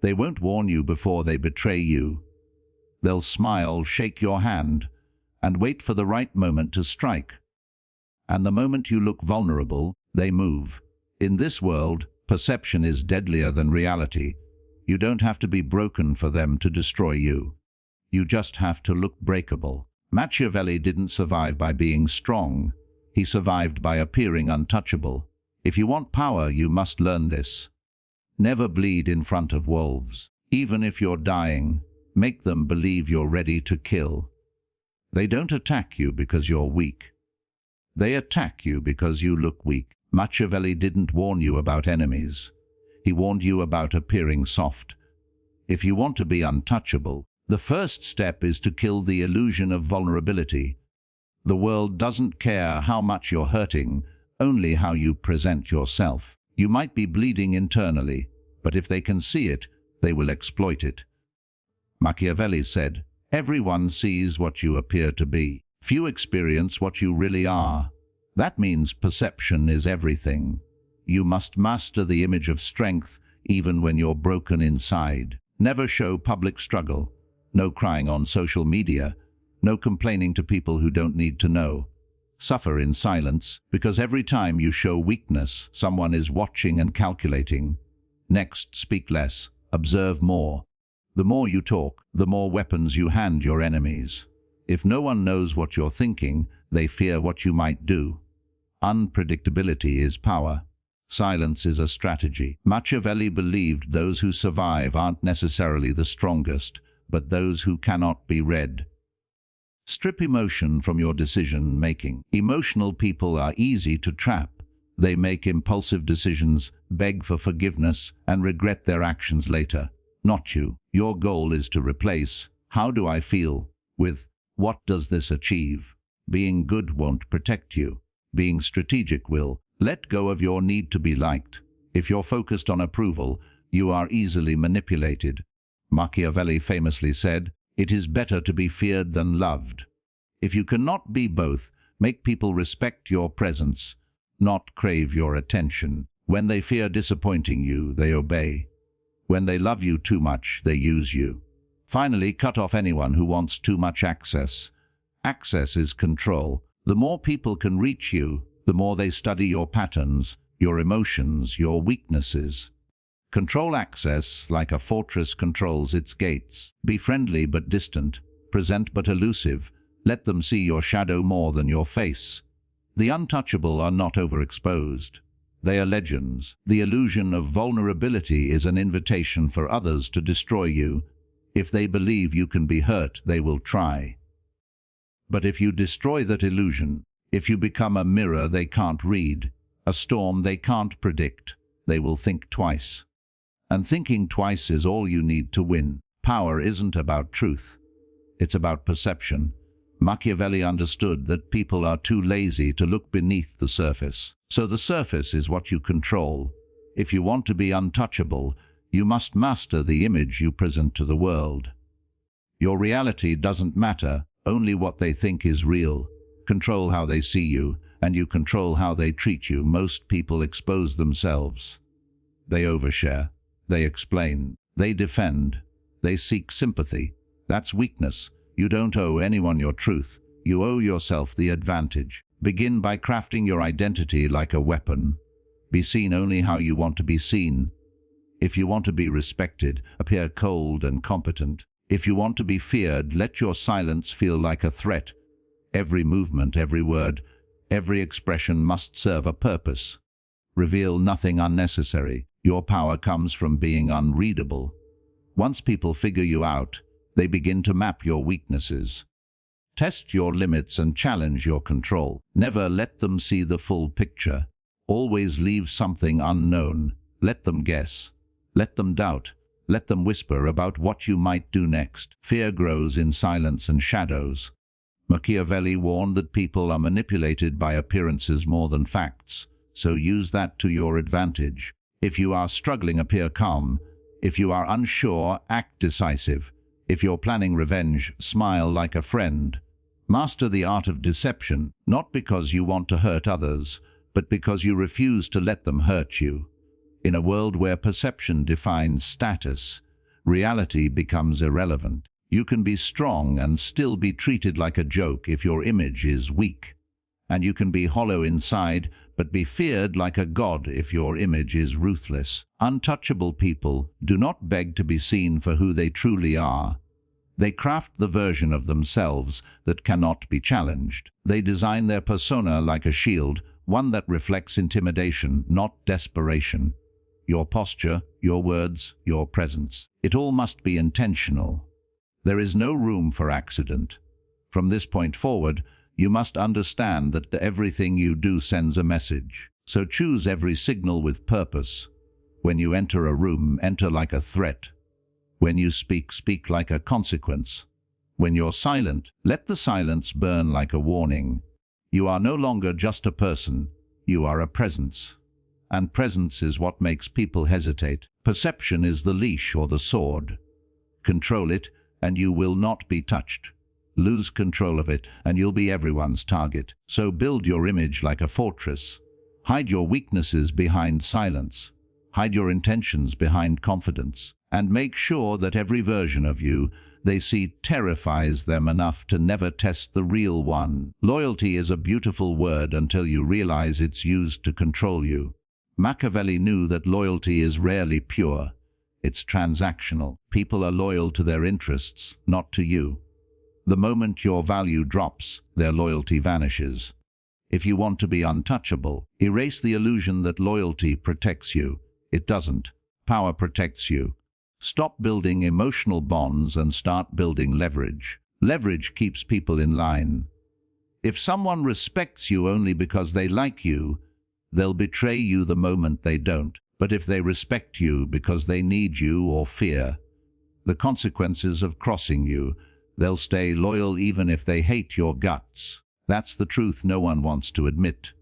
They won't warn you before they betray you. They'll smile, shake your hand, and wait for the right moment to strike. And the moment you look vulnerable, they move. In this world, perception is deadlier than reality. You don't have to be broken for them to destroy you. You just have to look breakable. Machiavelli didn't survive by being strong. He survived by appearing untouchable. If you want power, you must learn this. Never bleed in front of wolves. Even if you're dying, make them believe you're ready to kill. They don't attack you because you're weak. They attack you because you look weak. Machiavelli didn't warn you about enemies. He warned you about appearing soft. If you want to be untouchable, the first step is to kill the illusion of vulnerability. The world doesn't care how much you're hurting, only how you present yourself. You might be bleeding internally, but if they can see it, they will exploit it. Machiavelli said, "Everyone sees what you appear to be. Few experience what you really are." That means perception is everything. You must master the image of strength even when you're broken inside. Never show public struggle. No crying on social media. No complaining to people who don't need to know. Suffer in silence, because every time you show weakness, someone is watching and calculating. Next, speak less. Observe more. The more you talk, the more weapons you hand your enemies. If no one knows what you're thinking, they fear what you might do. Unpredictability is power. Silence is a strategy. Machiavelli believed those who survive aren't necessarily the strongest, but those who cannot be read. Strip emotion from your decision-making. Emotional people are easy to trap. They make impulsive decisions, beg for forgiveness, and regret their actions later. Not you. Your goal is to replace "how do I feel" with "what does this achieve?" Being good won't protect you. Being strategic will. Let go of your need to be liked. If you're focused on approval, you are easily manipulated. Machiavelli famously said, "It is better to be feared than loved." If you cannot be both, make people respect your presence, not crave your attention. When they fear disappointing you, they obey. When they love you too much, they use you. Finally, cut off anyone who wants too much access. Access is control. The more people can reach you, the more they study your patterns, your emotions, your weaknesses. Control access like a fortress controls its gates. Be friendly but distant, present but elusive. Let them see your shadow more than your face. The untouchable are not overexposed. They are legends. The illusion of vulnerability is an invitation for others to destroy you. If they believe you can be hurt, they will try. But if you destroy that illusion, if you become a mirror they can't read, a storm they can't predict, they will think twice. And thinking twice is all you need to win. Power isn't about truth. It's about perception. Machiavelli understood that people are too lazy to look beneath the surface. So the surface is what you control. If you want to be untouchable, you must master the image you present to the world. Your reality doesn't matter, only what they think is real. Control how they see you, and you control how they treat you. Most people expose themselves. They overshare. They explain. They defend. They seek sympathy. That's weakness. You don't owe anyone your truth. You owe yourself the advantage. Begin by crafting your identity like a weapon. Be seen only how you want to be seen. If you want to be respected, appear cold and competent. If you want to be feared, let your silence feel like a threat. Every movement, every word, every expression must serve a purpose. Reveal nothing unnecessary. Your power comes from being unreadable. Once people figure you out, they begin to map your weaknesses. Test your limits and challenge your control. Never let them see the full picture. Always leave something unknown. Let them guess. Let them doubt. Let them whisper about what you might do next. Fear grows in silence and shadows. Machiavelli warned that people are manipulated by appearances more than facts, so use that to your advantage. If you are struggling, appear calm. If you are unsure, act decisive. If you're planning revenge, smile like a friend. Master the art of deception, not because you want to hurt others, but because you refuse to let them hurt you. In a world where perception defines status, reality becomes irrelevant. You can be strong and still be treated like a joke if your image is weak. And you can be hollow inside, but be feared like a god if your image is ruthless. Untouchable people do not beg to be seen for who they truly are. They craft the version of themselves that cannot be challenged. They design their persona like a shield, one that reflects intimidation, not desperation. Your posture, your words, your presence. It all must be intentional. There is no room for accident. From this point forward, you must understand that everything you do sends a message. So choose every signal with purpose. When you enter a room, enter like a threat. When you speak, speak like a consequence. When you're silent, let the silence burn like a warning. You are no longer just a person, you are a presence. And presence is what makes people hesitate. Perception is the leash or the sword. Control it, and you will not be touched. Lose control of it, and you'll be everyone's target. So build your image like a fortress. Hide your weaknesses behind silence. Hide your intentions behind confidence. And make sure that every version of you they see terrifies them enough to never test the real one. Loyalty is a beautiful word until you realize it's used to control you. Machiavelli knew that loyalty is rarely pure. It's transactional. People are loyal to their interests, not to you. The moment your value drops, their loyalty vanishes. If you want to be untouchable, erase the illusion that loyalty protects you. It doesn't. Power protects you. Stop building emotional bonds and start building leverage. Leverage keeps people in line. If someone respects you only because they like you, they'll betray you the moment they don't. But if they respect you because they need you or fear the consequences of crossing you, they'll stay loyal even if they hate your guts. That's the truth no one wants to admit.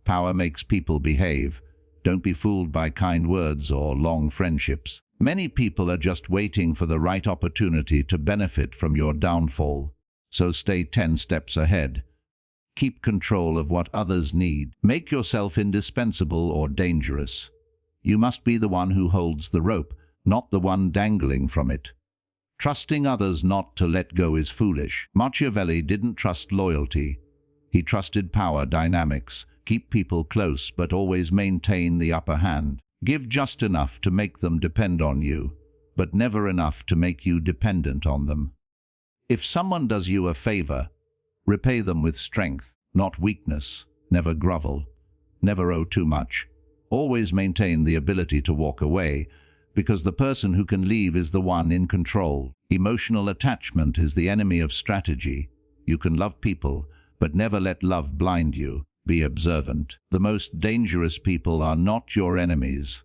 Power makes people behave. Don't be fooled by kind words or long friendships. Many people are just waiting for the right opportunity to benefit from your downfall. So stay 10 steps ahead. Keep control of what others need. Make yourself indispensable or dangerous. You must be the one who holds the rope, not the one dangling from it. Trusting others not to let go is foolish. Machiavelli didn't trust loyalty. He trusted power dynamics. Keep people close, but always maintain the upper hand. Give just enough to make them depend on you, but never enough to make you dependent on them. If someone does you a favor, repay them with strength, not weakness. Never grovel. Never owe too much. Always maintain the ability to walk away, because the person who can leave is the one in control. Emotional attachment is the enemy of strategy. You can love people, but never let love blind you. Be observant. The most dangerous people are not your enemies.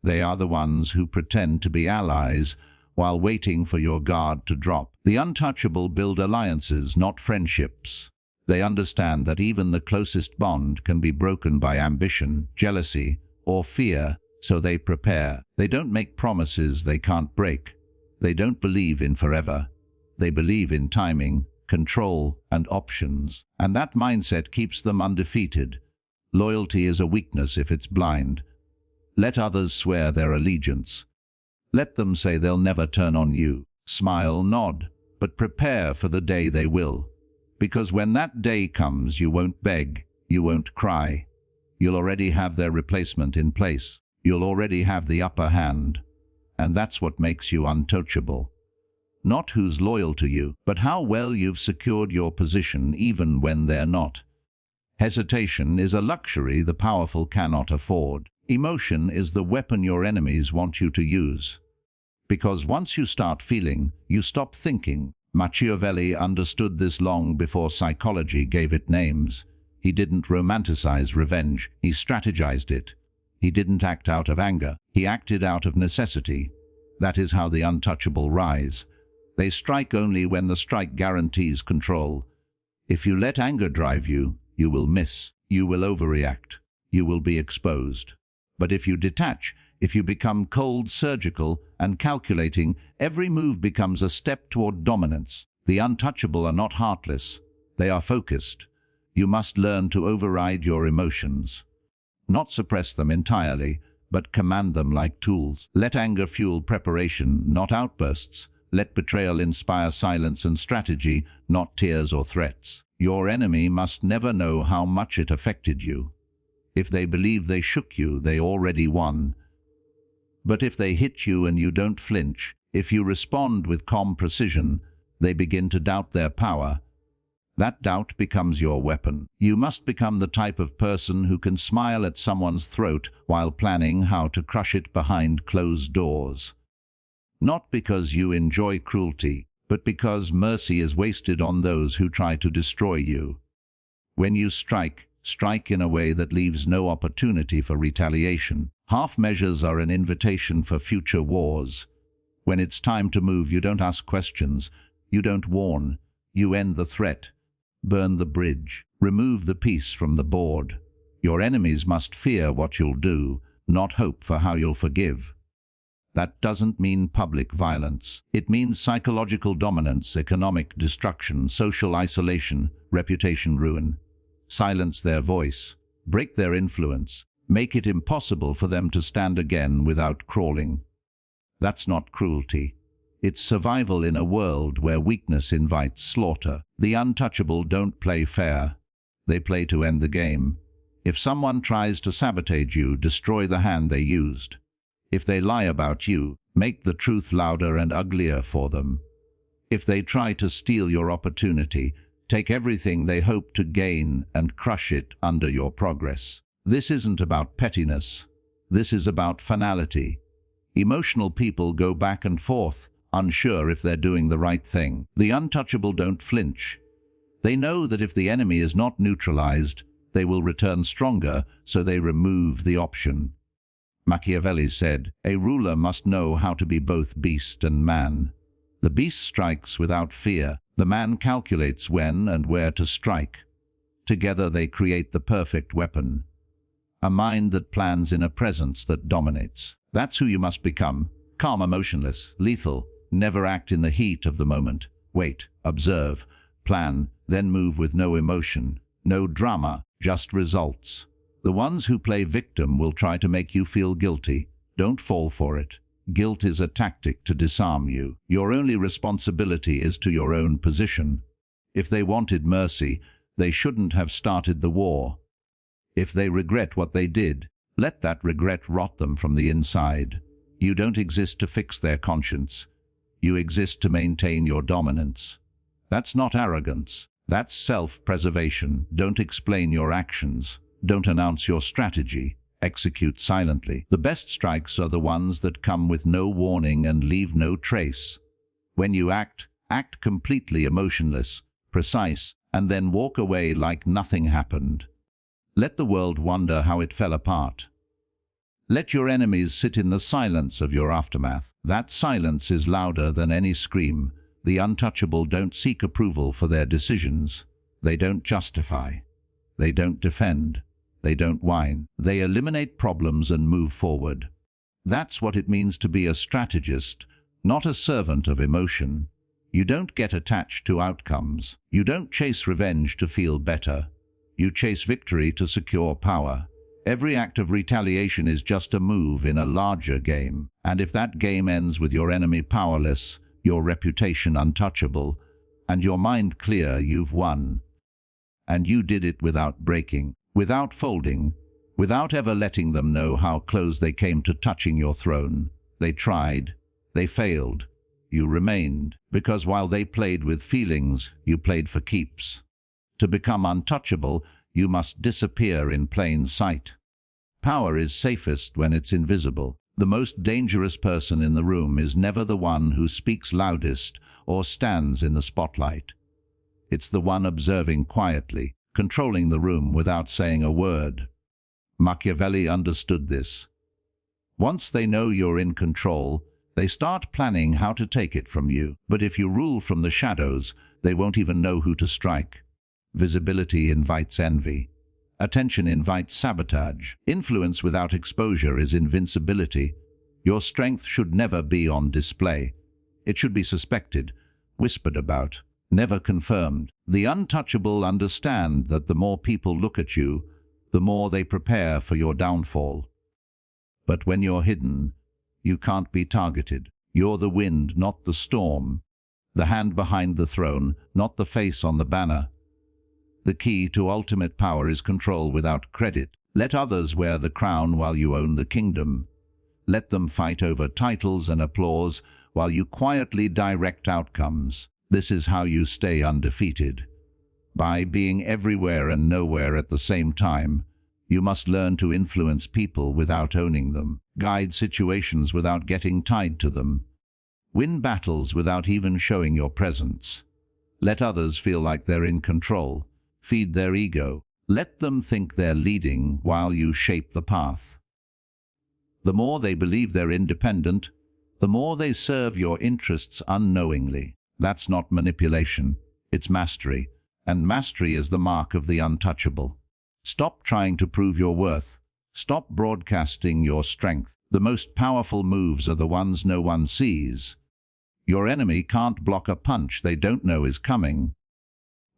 They are the ones who pretend to be allies while waiting for your guard to drop. The untouchable build alliances, not friendships. They understand that even the closest bond can be broken by ambition, jealousy, or fear, so they prepare. They don't make promises they can't break. They don't believe in forever. They believe in timing, control, and options. And that mindset keeps them undefeated. Loyalty is a weakness if it's blind. Let others swear their allegiance. Let them say they'll never turn on you. Smile, nod, but prepare for the day they will. Because when that day comes, you won't beg, you won't cry. You'll already have their replacement in place. You'll already have the upper hand. And that's what makes you untouchable. Not who's loyal to you, but how well you've secured your position even when they're not. Hesitation is a luxury the powerful cannot afford. Emotion is the weapon your enemies want you to use. Because once you start feeling, you stop thinking. Machiavelli understood this long before psychology gave it names. He didn't romanticize revenge, he strategized it. He didn't act out of anger, he acted out of necessity. That is how the untouchable rise. They strike only when the strike guarantees control. If you let anger drive you, you will miss, you will overreact, you will be exposed. But if you detach, if you become cold, surgical, and calculating, every move becomes a step toward dominance. The untouchable are not heartless, they are focused. You must learn to override your emotions. Not suppress them entirely, but command them like tools. Let anger fuel preparation, not outbursts. Let betrayal inspire silence and strategy, not tears or threats. Your enemy must never know how much it affected you. If they believe they shook you, they already won. But if they hit you and you don't flinch, if you respond with calm precision, they begin to doubt their power. That doubt becomes your weapon. You must become the type of person who can smile at someone's throat while planning how to crush it behind closed doors. Not because you enjoy cruelty, but because mercy is wasted on those who try to destroy you. When you strike, strike in a way that leaves no opportunity for retaliation. Half measures are an invitation for future wars. When it's time to move, you don't ask questions, you don't warn, you end the threat. Burn the bridge. Remove the piece from the board. Your enemies must fear what you'll do, not hope for how you'll forgive. That doesn't mean public violence. It means psychological dominance, economic destruction, social isolation, reputation ruin. Silence their voice. Break their influence. Make it impossible for them to stand again without crawling. That's not cruelty. It's survival in a world where weakness invites slaughter. The untouchable don't play fair. They play to end the game. If someone tries to sabotage you, destroy the hand they used. If they lie about you, make the truth louder and uglier for them. If they try to steal your opportunity, take everything they hope to gain and crush it under your progress. This isn't about pettiness. This is about finality. Emotional people go back and forth, unsure if they're doing the right thing. The untouchable don't flinch. They know that if the enemy is not neutralized, they will return stronger, so they remove the option. Machiavelli said, "A ruler must know how to be both beast and man." The beast strikes without fear. The man calculates when and where to strike. Together they create the perfect weapon. A mind that plans in a presence that dominates. That's who you must become. Calm, emotionless, lethal. Never act in the heat of the moment. Wait, observe, plan, then move with no emotion. No drama, just results. The ones who play victim will try to make you feel guilty. Don't fall for it. Guilt is a tactic to disarm you. Your only responsibility is to your own position. If they wanted mercy, they shouldn't have started the war. If they regret what they did, let that regret rot them from the inside. You don't exist to fix their conscience. You exist to maintain your dominance. That's not arrogance. That's self-preservation. Don't explain your actions. Don't announce your strategy. Execute silently. The best strikes are the ones that come with no warning and leave no trace. When you act, act completely emotionless, precise, and then walk away like nothing happened. Let the world wonder how it fell apart. Let your enemies sit in the silence of your aftermath. That silence is louder than any scream. The untouchable don't seek approval for their decisions. They don't justify. They don't defend. They don't whine. They eliminate problems and move forward. That's what it means to be a strategist, not a servant of emotion. You don't get attached to outcomes. You don't chase revenge to feel better. You chase victory to secure power. Every act of retaliation is just a move in a larger game. And if that game ends with your enemy powerless, your reputation untouchable, and your mind clear, you've won. And you did it without breaking, without folding, without ever letting them know how close they came to touching your throne. They tried. They failed. You remained, because while they played with feelings, you played for keeps. To become untouchable, you must disappear in plain sight. Power is safest when it's invisible. The most dangerous person in the room is never the one who speaks loudest or stands in the spotlight. It's the one observing quietly, controlling the room without saying a word. Machiavelli understood this. Once they know you're in control, they start planning how to take it from you. But if you rule from the shadows, they won't even know who to strike. Visibility invites envy. Attention invites sabotage. Influence without exposure is invincibility. Your strength should never be on display. It should be suspected, whispered about, never confirmed. The untouchable understand that the more people look at you, the more they prepare for your downfall. But when you're hidden, you can't be targeted. You're the wind, not the storm. The hand behind the throne, not the face on the banner. The key to ultimate power is control without credit. Let others wear the crown while you own the kingdom. Let them fight over titles and applause while you quietly direct outcomes. This is how you stay undefeated. By being everywhere and nowhere at the same time, you must learn to influence people without owning them, guide situations without getting tied to them, win battles without even showing your presence. Let others feel like they're in control. Feed their ego. Let them think they're leading while you shape the path. The more they believe they're independent, the more they serve your interests unknowingly. That's not manipulation, it's mastery, and mastery is the mark of the untouchable. Stop trying to prove your worth. Stop broadcasting your strength. The most powerful moves are the ones no one sees. Your enemy can't block a punch they don't know is coming.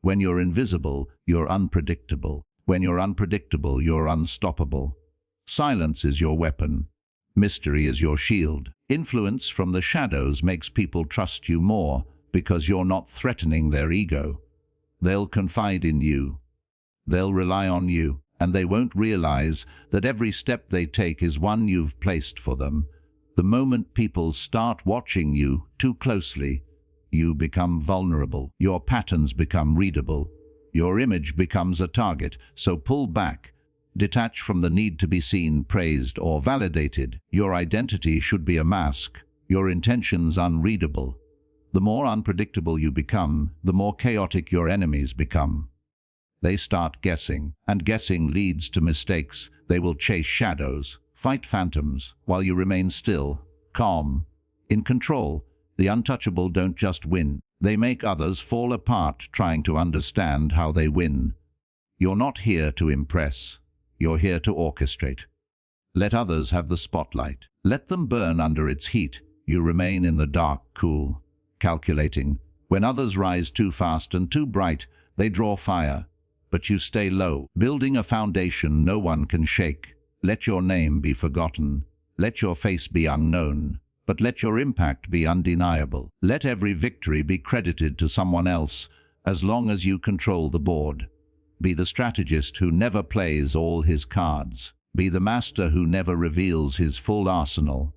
When you're invisible, you're unpredictable. When you're unpredictable, you're unstoppable. Silence is your weapon. Mystery is your shield. Influence from the shadows makes people trust you more because you're not threatening their ego. They'll confide in you. They'll rely on you, and they won't realize that every step they take is one you've placed for them. The moment people start watching you too closely, you become vulnerable. Your patterns become readable. Your image becomes a target, so pull back. Detach from the need to be seen, praised, or validated. Your identity should be a mask, your intentions unreadable. The more unpredictable you become, the more chaotic your enemies become. They start guessing, and guessing leads to mistakes. They will chase shadows, fight phantoms, while you remain still, calm, in control. The untouchable don't just win. They make others fall apart trying to understand how they win. You're not here to impress. You're here to orchestrate. Let others have the spotlight. Let them burn under its heat. You remain in the dark, cool, calculating. When others rise too fast and too bright, they draw fire. But you stay low, building a foundation no one can shake. Let your name be forgotten. Let your face be unknown. But let your impact be undeniable. Let every victory be credited to someone else, as long as you control the board. Be the strategist who never plays all his cards. Be the master who never reveals his full arsenal.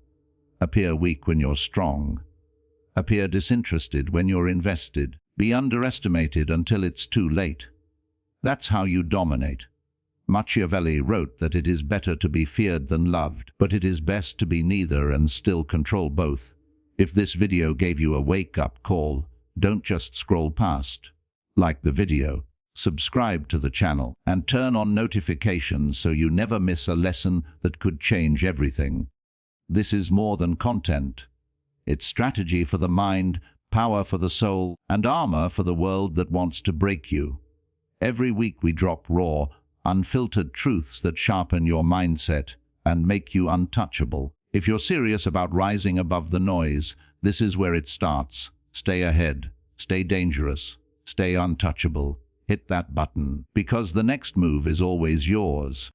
Appear weak when you're strong. Appear disinterested when you're invested. Be underestimated until it's too late. That's how you dominate. Machiavelli wrote that it is better to be feared than loved, but it is best to be neither and still control both. If this video gave you a wake-up call, don't just scroll past. Like the video, subscribe to the channel, and turn on notifications so you never miss a lesson that could change everything. This is more than content. It's strategy for the mind, power for the soul, and armor for the world that wants to break you. Every week we drop raw, unfiltered truths that sharpen your mindset and make you untouchable. If you're serious about rising above the noise, this is where it starts. Stay ahead, stay dangerous, stay untouchable. Hit that button, because the next move is always yours.